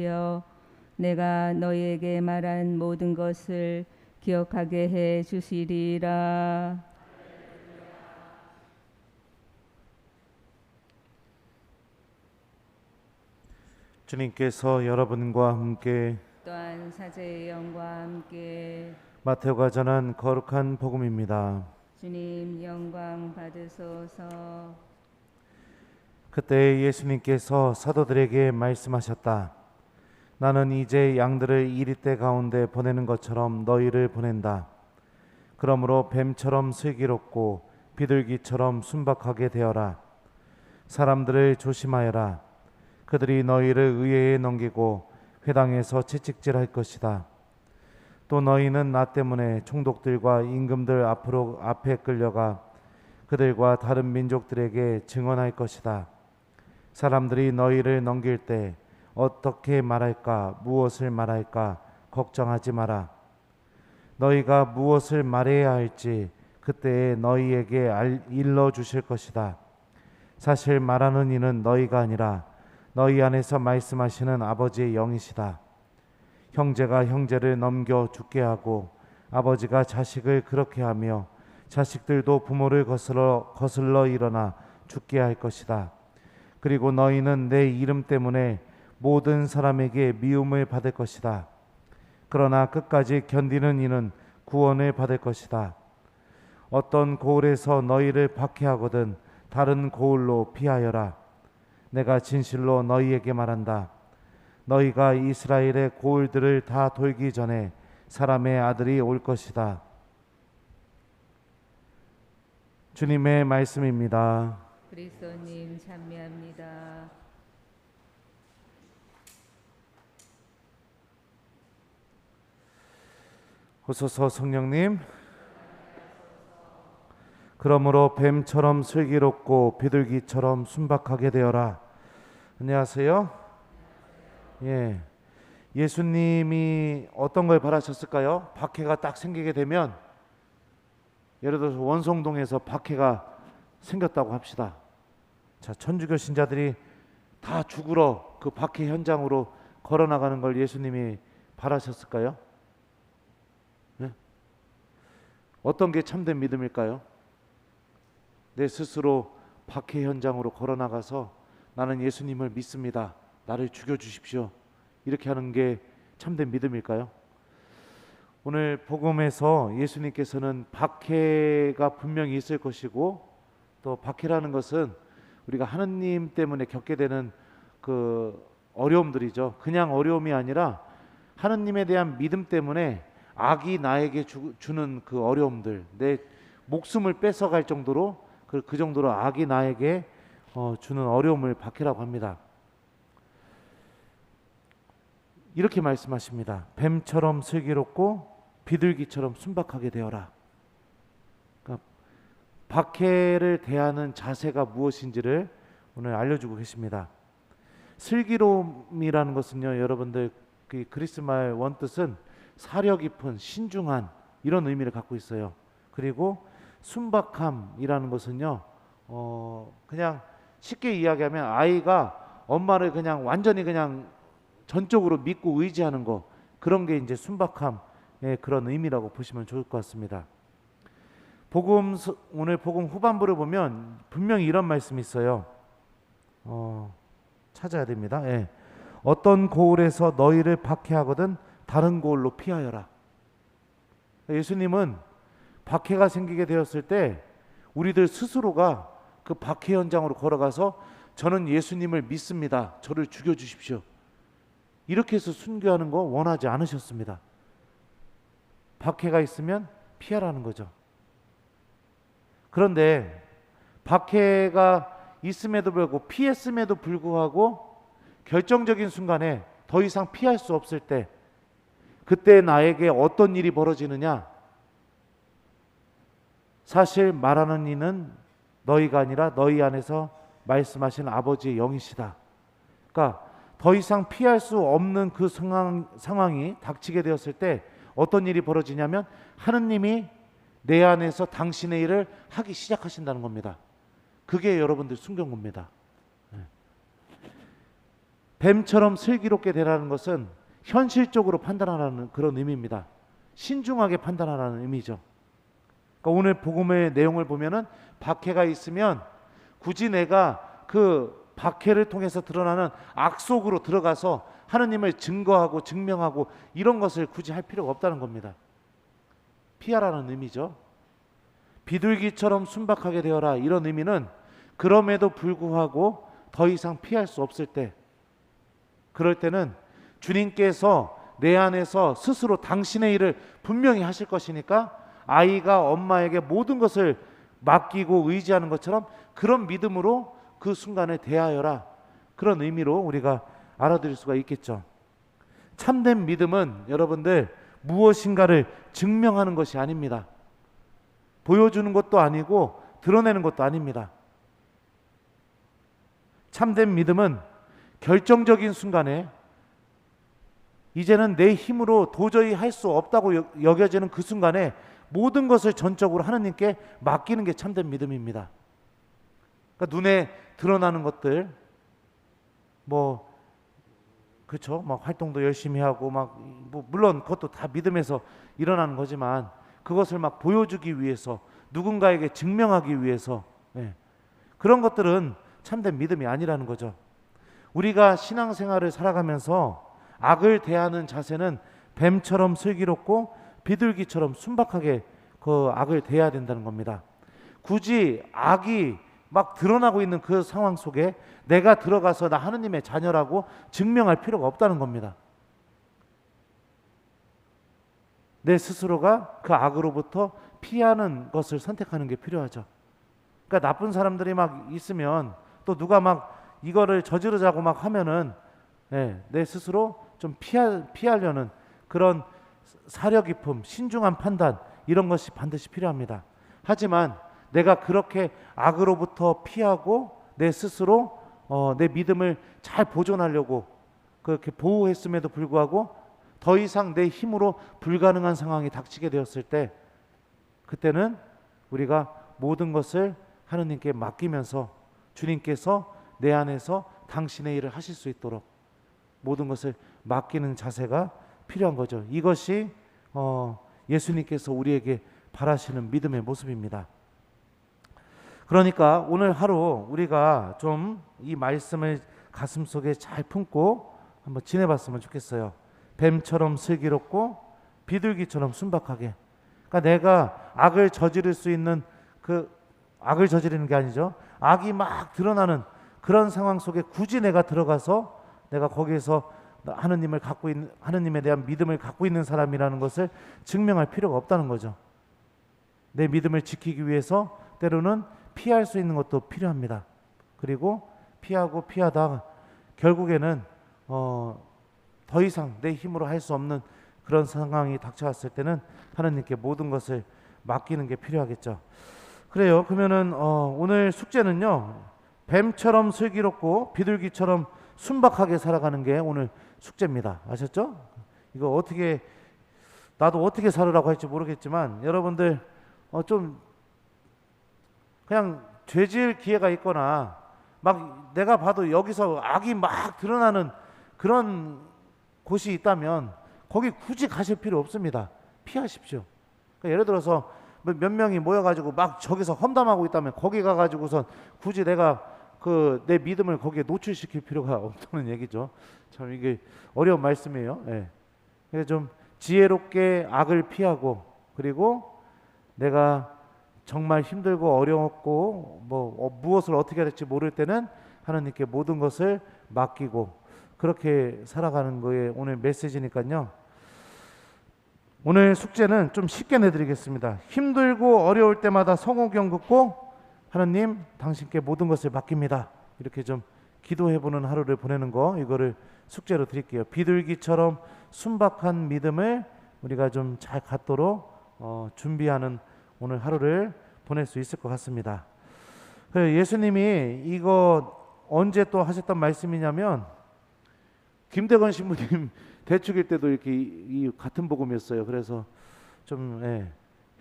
주여, 내가 너희에게 말한 모든 것을 기억하게 해 주시리라. 주님께서 여러분과 함께 또한 사제의 영과 함께 마태오가 전한 거룩한 복음입니다. 주님 영광 받으소서. 그때 예수님께서 사도들에게 말씀하셨다. 나는 이제 양들을 이리떼 가운데 보내는 것처럼 너희를 보낸다. 그러므로 뱀처럼 슬기롭고 비둘기처럼 순박하게 되어라. 사람들을 조심하여라. 그들이 너희를 의회에 넘기고 회당에서 채찍질할 것이다. 또 너희는 나 때문에 총독들과 임금들 앞에 끌려가 그들과 다른 민족들에게 증언할 것이다. 사람들이 너희를 넘길 때 어떻게 말할까, 무엇을 말할까 걱정하지 마라. 너희가 무엇을 말해야 할지 그때에 너희에게 일러 주실 것이다. 사실 말하는 이는 너희가 아니라 너희 안에서 말씀하시는 아버지의 영이시다. 형제가 형제를 넘겨 죽게 하고 아버지가 자식을 그렇게 하며 자식들도 부모를 거슬러 일어나 죽게 할 것이다. 그리고 너희는 내 이름 때문에 모든 사람에게 미움을 받을 것이다. 그러나 끝까지 견디는 이는 구원을 받을 것이다. 어떤 고을에서 너희를 박해하거든 다른 고을로 피하여라. 내가 진실로 너희에게 말한다. 너희가 이스라엘의 고을들을 다 돌기 전에 사람의 아들이 올 것이다. 주님의 말씀입니다. 그리스도님 찬미합니다. 호소서 성령님. 그러므로 뱀처럼 슬기롭고 비둘기처럼 순박하게 되어라. 안녕하세요. 예, 예수님이 어떤 걸 바라셨을까요? 박해가 딱 생기게 되면, 예를 들어서 원성동에서 박해가 생겼다고 합시다. 자, 천주교 신자들이 다 죽으러 그 박해 현장으로 걸어나가는 걸 예수님이 바라셨을까요? 네? 어떤 게 참된 믿음일까요? 내 스스로 박해 현장으로 걸어나가서 나는 예수님을 믿습니다. 나를 죽여주십시오. 이렇게 하는 게 참된 믿음일까요? 오늘 복음에서 예수님께서는 박해가 분명히 있을 것이고, 또 박해라는 것은 우리가 하느님 때문에 겪게 되는 그 어려움들이죠. 그냥 어려움이 아니라 하느님에 대한 믿음 때문에 악이 나에게 주는 그 어려움들, 내 목숨을 뺏어갈 정도로 그 정도로 악이 나에게 주는 어려움을 박해라고 합니다. 이렇게 말씀하십니다. 뱀처럼 슬기롭고 비둘기처럼 순박하게 되어라. 그러니까 박해를 대하는 자세가 무엇인지를 오늘 알려주고 계십니다. 슬기로움이라는 것은요, 여러분들 그 그리스말 원뜻은 사려 깊은, 신중한 이런 의미를 갖고 있어요. 그리고 순박함이라는 것은요, 그냥 쉽게 이야기하면 아이가 엄마를 그냥 완전히 그냥 전적으로 믿고 의지하는 거, 그런 게 이제 순박함의 그런 의미라고 보시면 좋을 것 같습니다. 오늘 복음 후반부를 보면 분명히 이런 말씀이 있어요. 찾아야 됩니다. 예. 어떤 고을에서 너희를 박해하거든 다른 고을로 피하여라. 예수님은 박해가 생기게 되었을 때 우리들 스스로가 그 박해 현장으로 걸어가서 저는 예수님을 믿습니다. 저를 죽여주십시오. 이렇게 해서 순교하는 거 원하지 않으셨습니다. 박해가 있으면 피하라는 거죠. 그런데 박해가 있음에도 불구하고 피했음에도 불구하고 결정적인 순간에 더 이상 피할 수 없을 때, 그때 나에게 어떤 일이 벌어지느냐? 사실 말하는 이는 너희가 아니라 너희 안에서 말씀하신 아버지의 영이시다. 그러니까 더 이상 피할 수 없는 그 상황이 닥치게 되었을 때 어떤 일이 벌어지냐면 하느님이 내 안에서 당신의 일을 하기 시작하신다는 겁니다. 그게 여러분들 순교입니다. 뱀처럼 슬기롭게 되라는 것은 현실적으로 판단하라는 그런 의미입니다. 신중하게 판단하라는 의미죠. 그러니까 오늘 복음의 내용을 보면은 박해가 있으면 굳이 내가 그 박해를 통해서 드러나는 악 속으로 들어가서 하느님을 증거하고 증명하고 이런 것을 굳이 할 필요가 없다는 겁니다. 피하라는 의미죠. 비둘기처럼 순박하게 되어라, 이런 의미는 그럼에도 불구하고 더 이상 피할 수 없을 때, 그럴 때는 주님께서 내 안에서 스스로 당신의 일을 분명히 하실 것이니까 아이가 엄마에게 모든 것을 맡기고 의지하는 것처럼 그런 믿음으로 그 순간을 대하여라, 그런 의미로 우리가 알아들을 수가 있겠죠. 참된 믿음은 여러분들 무엇인가를 증명하는 것이 아닙니다. 보여주는 것도 아니고 드러내는 것도 아닙니다. 참된 믿음은 결정적인 순간에 이제는 내 힘으로 도저히 할 수 없다고 여겨지는 그 순간에 모든 것을 전적으로 하느님께 맡기는 게 참된 믿음입니다. 그러니까 눈에 드러나는 것들, 뭐 그렇죠, 막 활동도 열심히 하고 뭐 물론 그것도 다 믿음에서 일어나는 거지만 그것을 막 보여주기 위해서, 누군가에게 증명하기 위해서, 그런 것들은 참된 믿음이 아니라는 거죠. 우리가 신앙생활을 살아가면서 악을 대하는 자세는 뱀처럼 슬기롭고 비둘기처럼 순박하게 그 악을 대해야 된다는 겁니다. 굳이 악이 막 드러나고 있는 그 상황 속에 내가 들어가서 나 하느님의 자녀라고 증명할 필요가 없다는 겁니다. 내 스스로가 그 악으로부터 피하는 것을 선택하는 게 필요하죠. 그러니까 나쁜 사람들이 막 있으면 또 누가 막 이거를 저지르자고 막 하면은 내 스스로 좀 피하려는 그런 사려 깊음, 신중한 판단, 이런 것이 반드시 필요합니다. 하지만 내가 그렇게 악으로부터 피하고 내 스스로 내 믿음을 잘 보존하려고 그렇게 보호했음에도 불구하고 더 이상 내 힘으로 불가능한 상황이 닥치게 되었을 때, 그때는 우리가 모든 것을 하느님께 맡기면서 주님께서 내 안에서 당신의 일을 하실 수 있도록 모든 것을 맡기는 자세가 필요한 거죠. 이것이 예수님께서 우리에게 바라시는 믿음의 모습입니다. 그러니까 오늘 하루 우리가 좀 이 말씀을 가슴속에 잘 품고 한번 지내봤으면 좋겠어요. 뱀처럼 슬기롭고 비둘기처럼 순박하게. 그러니까 내가 악을 저지를 수 있는 그 악을 저지르는 게 아니죠. 악이 막 드러나는 그런 상황 속에 굳이 내가 들어가서 내가 거기에서 하느님에 대한 믿음을 갖고 있는 사람이라는 것을 증명할 필요가 없다는 거죠. 내 믿음을 지키기 위해서 때로는 피할 수 있는 것도 필요합니다. 그리고 피하고 피하다 결국에는 더 이상 내 힘으로 할 수 없는 그런 상황이 닥쳐왔을 때는 하느님께 모든 것을 맡기는 게 필요하겠죠. 그래요. 그러면은 오늘 숙제는요, 뱀처럼 슬기롭고 비둘기처럼 순박하게 살아가는 게 오늘 숙제입니다. 아셨죠? 이거 어떻게, 나도 어떻게 살으라고 할지 모르겠지만 여러분들 좀 그냥 죄질 기회가 있거나 막 내가 봐도 여기서 악이 막 드러나는 그런 곳이 있다면 거기 굳이 가실 필요 없습니다. 피하십시오. 그러니까 예를 들어서 몇 명이 모여가지고 막 저기서 험담하고 있다면 거기 가가지고선 굳이 내가 내 믿음을 거기에 노출시킬 필요가 없다는 얘기죠. 참 이게 어려운 말씀이에요. 그래서 좀 지혜롭게 악을 피하고, 그리고 내가 정말 힘들고 어려웠고 무엇을 어떻게 해야 될지 모를 때는 하나님께 모든 것을 맡기고 그렇게 살아가는 거에 오늘 메시지니까요. 오늘 숙제는 좀 쉽게 내드리겠습니다. 힘들고 어려울 때마다 성호경 긋고 하나님 당신께 모든 것을 맡깁니다. 이렇게 좀 기도해보는 하루를 보내는 거, 이거를 숙제로 드릴게요. 비둘기처럼 순박한 믿음을 우리가 좀 잘 갖도록 준비하는 오늘 하루를 보낼 수 있을 것 같습니다. 예수님이 이거 언제 또 하셨던 말씀이냐면 김대건 신부님 대축일 때도 이렇게 이 같은 복음이었어요. 그래서 좀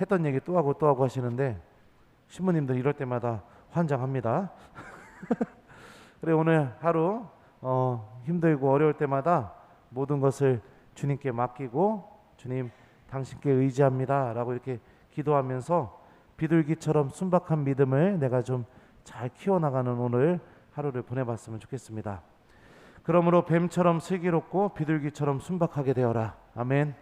했던 얘기 또 하고 하시는데 신부님들 이럴 때마다 환장합니다. 그래 오늘 하루 힘들고 어려울 때마다 모든 것을 주님께 맡기고 주님 당신께 의지합니다 라고 이렇게 기도하면서 비둘기처럼 순박한 믿음을 내가 좀 잘 키워나가는 오늘 하루를 보내봤으면 좋겠습니다. 그러므로 뱀처럼 슬기롭고 비둘기처럼 순박하게 되어라. 아멘.